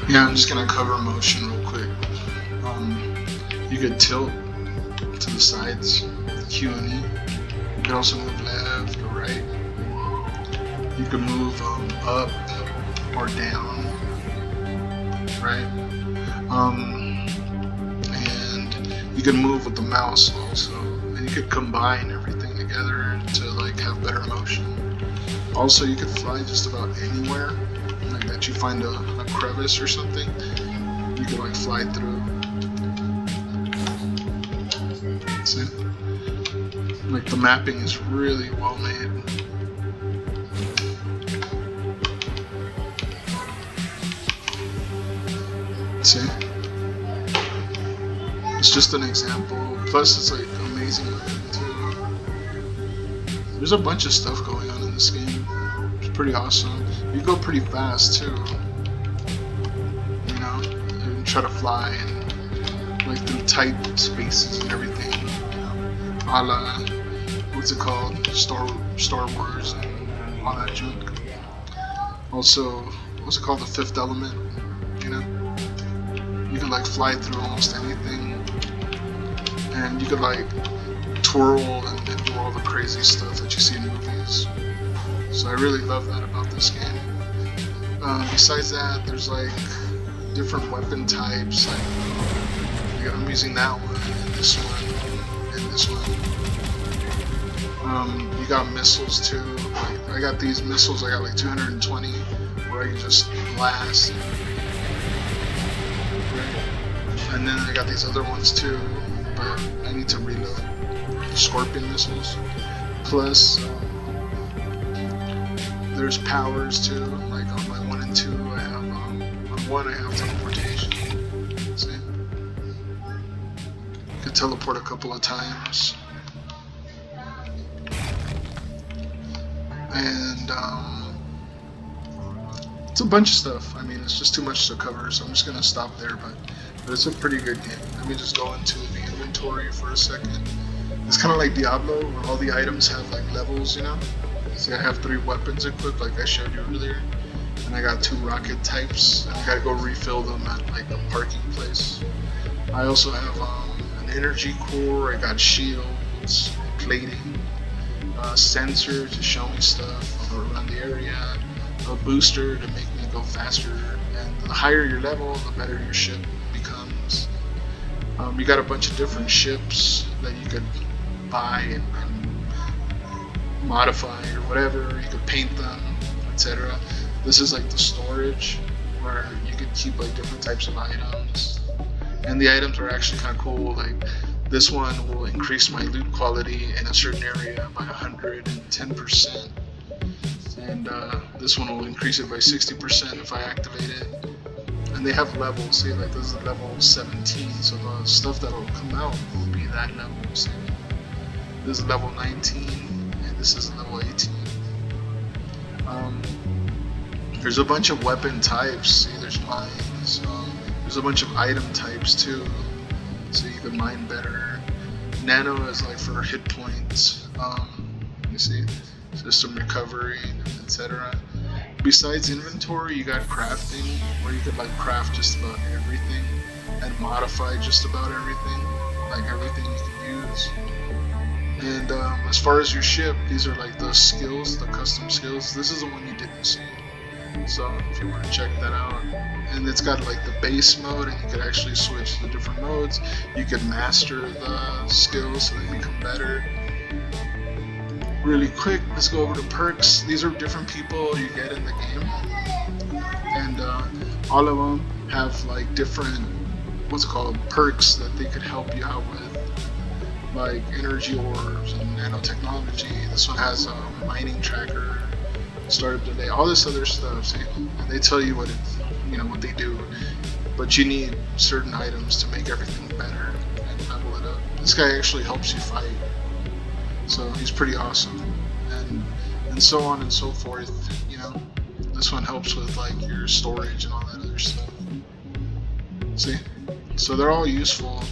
Yeah, I'm just gonna cover motion real quick. You could tilt to the sides, Q and E. You can also move left or right. You can move up or down, right? And you can move with the mouse also, and you could combine everything together to like have better motion. Also, you could fly just about anywhere, like that you find a crevice or something. You could like fly through. See? Like the mapping is really well made. See? It's just an example. Plus, it's like amazing looking too. There's a bunch of stuff going on in this game. It's pretty awesome. You go pretty fast too. You know, and try to fly and like through tight spaces and everything. You know, a la what's it called? Star Wars and all that junk. Also, what's it called? The Fifth Element. You know. You can like fly through almost anything, and you could like twirl and do all the crazy stuff that you see in movies. So I really love that about this game. Besides that, there's like different weapon types. Like I'm using that one, and this one, and this one. You got missiles too. Like, I got these missiles. I got like 220, where I can just blast. And then I got these other ones too, but I need to reload. Scorpion missiles. Plus, there's powers too. Like on my 1 and 2, I have on 1 I have teleportation. See, I could teleport a couple of times, and it's a bunch of stuff. I mean, it's just too much to cover, so I'm just gonna stop there. But it's a pretty good game. Let me just go into the inventory for a second. It's kind of like Diablo, where all the items have like levels, you know? See, I have 3 weapons equipped, like I showed you earlier, and I got 2 rocket types, and I gotta go refill them at like a parking place. I also have an energy core. I got shields, plating, sensor to show me stuff around the area, a booster to make me go faster, and the higher your level, the better your ship becomes. You got a bunch of different ships that you could buy and modify or whatever. You could paint them, etc. This is like the storage where you could keep like different types of items, and the items are actually kind of cool. Like this one will increase my loot quality in a certain area by 110%, and this one will increase it by 60% if I activate it. And they have levels. See, like this is level 17, so the stuff that'll come out will be that level. See, this is level 19, and this is level 18. There's a bunch of weapon types. See, there's mines. There's a bunch of item types too, so you can mine better. Nano is like for hit points. You see, system recovery, etc. Besides inventory, you got crafting, where you could like craft just about everything and modify just about everything, like everything you can use. And as far as your ship, these are like the skills, the custom skills. This is the one you didn't see, so if you want to check that out. And it's got like the base mode, and you could actually switch to different modes. You could master the skills so they become better. Really quick, let's go over to perks. These are different people you get in the game, and all of them have like different, what's it called, perks that they could help you out with, like energy orbs and nanotechnology. This one has a mining tracker, startup delay, all this other stuff. See, and they tell you what it, you know, what they do, but you need certain items to make everything better and level it up. This guy actually helps you fight. So he's pretty awesome, and so on and so forth. You know, this one helps with like your storage and all that other stuff. See, so they're all useful.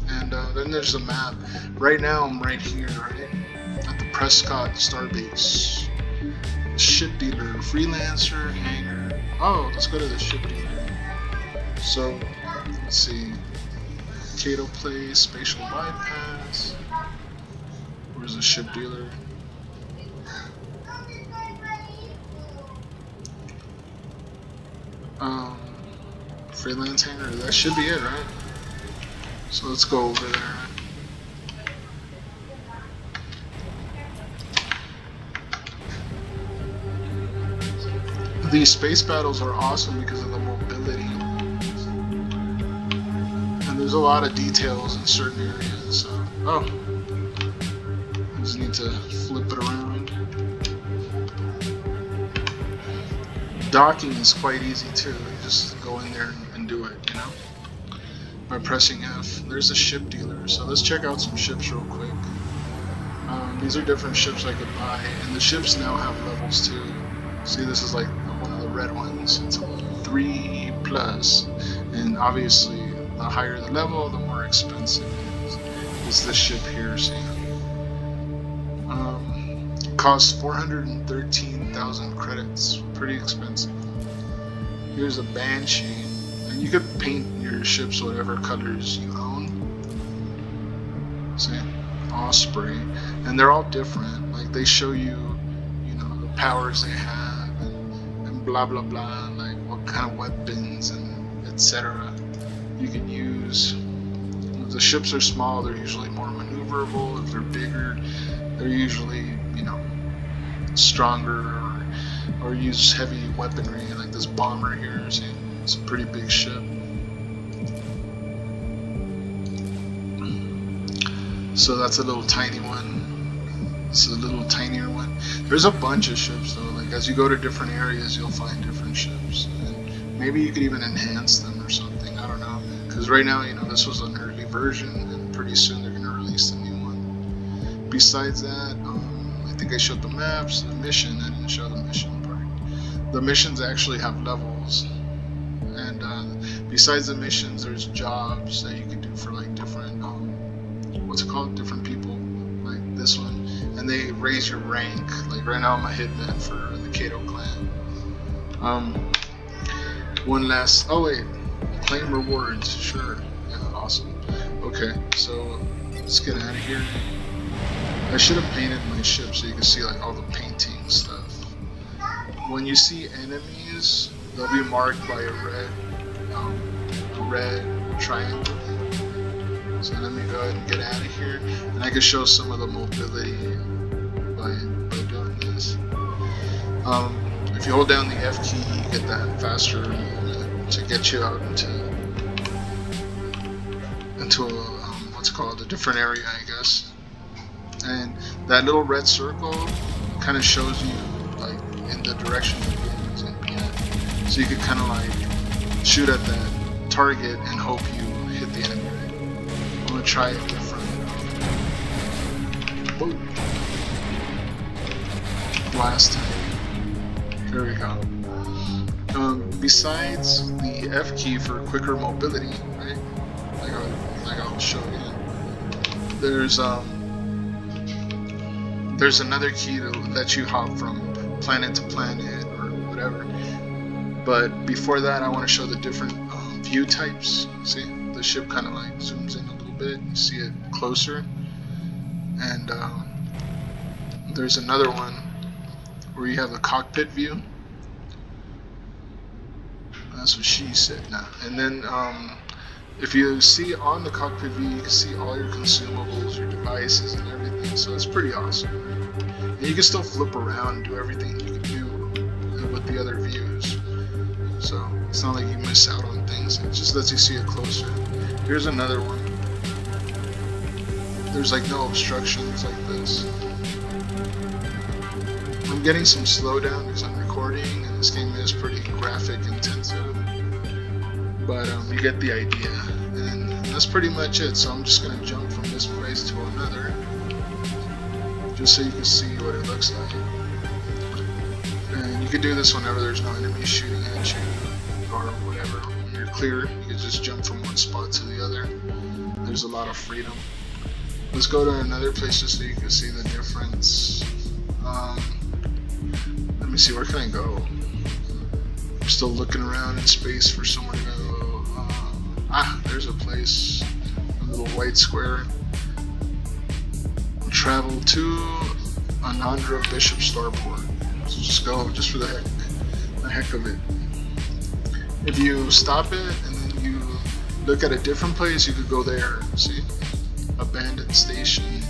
And then there's the map. Right now I'm right here, right at the Prescott Starbase. Ship dealer, freelancer, hangar. Oh, let's go to the ship dealer. So let's see, Cato Place, Spatial Bypass. Where's the ship dealer? Um, Freelance Hangar. That should be it, right? So let's go over there. These space battles are awesome because of the mobility. And there's a lot of details in certain areas. So, oh, I just need to flip it around. Docking is quite easy too. You just go in there and do it, you know, by pressing F. There's a ship dealer. So let's check out some ships real quick. These are different ships I could buy, and the ships now have levels too. See, this is like one of the red ones. It's a 3 plus, and obviously the higher the level, the more expensive it is. It's this ship here, see. It costs 413,000 credits. Pretty expensive. Here's a Banshee, and you could paint your ships whatever colors you own. See, Osprey, and they're all different. Like they show you, you know, the powers they have, and blah blah blah, and like what kind of weapons and etc. you can use. If the ships are small, they're usually more maneuverable. If they're bigger, they're usually, you know, stronger, or use heavy weaponry, like this bomber here. See, it's a pretty big ship. So that's a little tiny one. It's a little tinier one. There's a bunch of ships though. Like as you go to different areas, you'll find different ships, and maybe you could even enhance them or something. I don't know. Because right now, you know, this was an early version, and pretty soon they're gonna release the new one. Besides that, I think I showed the maps, the mission. I didn't show the mission part. The missions actually have levels, and besides the missions, there's jobs that you can do for like different, what's it called? Different people, like this one, and they raise your rank. Like right now, I'm a hitman for the Cato clan. One last. Oh wait, claim rewards. Sure. Yeah, awesome. Okay, so let's get out of here. I should have painted my ship so you can see like all the painting stuff. When you see enemies, they'll be marked by a red triangle. So let me go ahead and get out of here, and I can show some of the mobility by doing this. If you hold down the F key, you get that faster movement to get you out into a what's it called, a different area, I guess. And that little red circle kind of shows you like in the direction the game is going to be at. So you can kind of like shoot at that target and hope you hit the enemy. I'm gonna try it different. Whoa. Last time. There we go. Besides the F key for quicker mobility, right? Like I'll show you. There's another key to let you hop from planet to planet or whatever. But before that, I want to show the different view types. See, the ship kind of like zooms in a little bit. You see it closer. And there's another one where you have the cockpit view. That's what she said now. And then if you see on the cockpit view, you can see all your consumables, your devices, and everything. So it's pretty awesome. And you can still flip around and do everything you can do with the other views. So it's not like you miss out on things. It just lets you see it closer. Here's another one. There's like no obstructions like this. I'm getting some slowdown because I'm recording, and this game is pretty graphic intensive. But you get the idea, and that's pretty much it. So I'm just gonna jump from this place to another, just so you can see what it looks like. And you can do this whenever there's no enemies shooting at you or whatever. When you're clear, you can just jump from one spot to the other. There's a lot of freedom. Let's go to another place just so you can see the difference. Let me see, where can I go? I'm still looking around in space for somewhere to go. Ah, there's a place, a little white square. Travel to Anandra Bishop Starport. So just go, just for the heck of it. If you stop it and then you look at a different place, you could go there. See, abandoned station,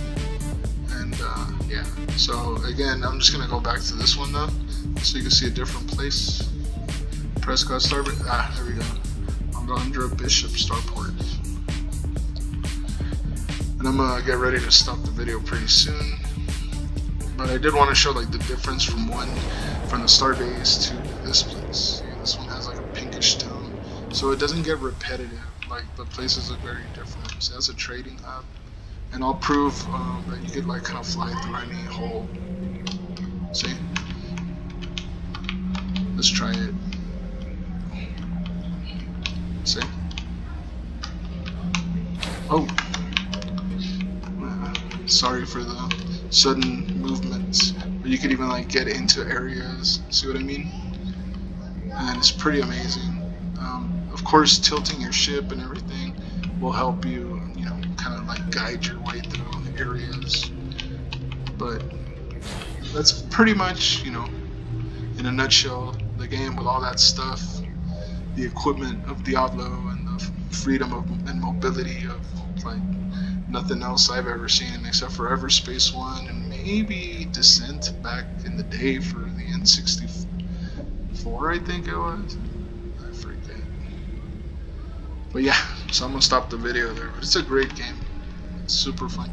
and yeah. So again, I'm just gonna go back to this one though, so you can see a different place. Prescott Starport. Ah, there we go. Anandra Bishop Starport. And I'm gonna get ready to stop the video pretty soon. But I did want to show like the difference from the Starbase to this place. See, this one has like a pinkish tone, so it doesn't get repetitive. Like the places look very different. So that's a trading hub, and I'll prove that you could like kind of fly through any hole. See, let's try it. See, oh. Sorry for the sudden movements, but you could even like get into areas. See what I mean? And it's pretty amazing. Of course, tilting your ship and everything will help you, you know, kind of like guide your way through areas. But that's pretty much, you know, in a nutshell, the game with all that stuff, the equipment of Diablo and the freedom of and mobility of like nothing else I've ever seen except for Everspace 1 and maybe Descent back in the day for the N64, I think it was. I forget. But yeah, so I'm gonna stop the video there. But it's a great game. It's super fun.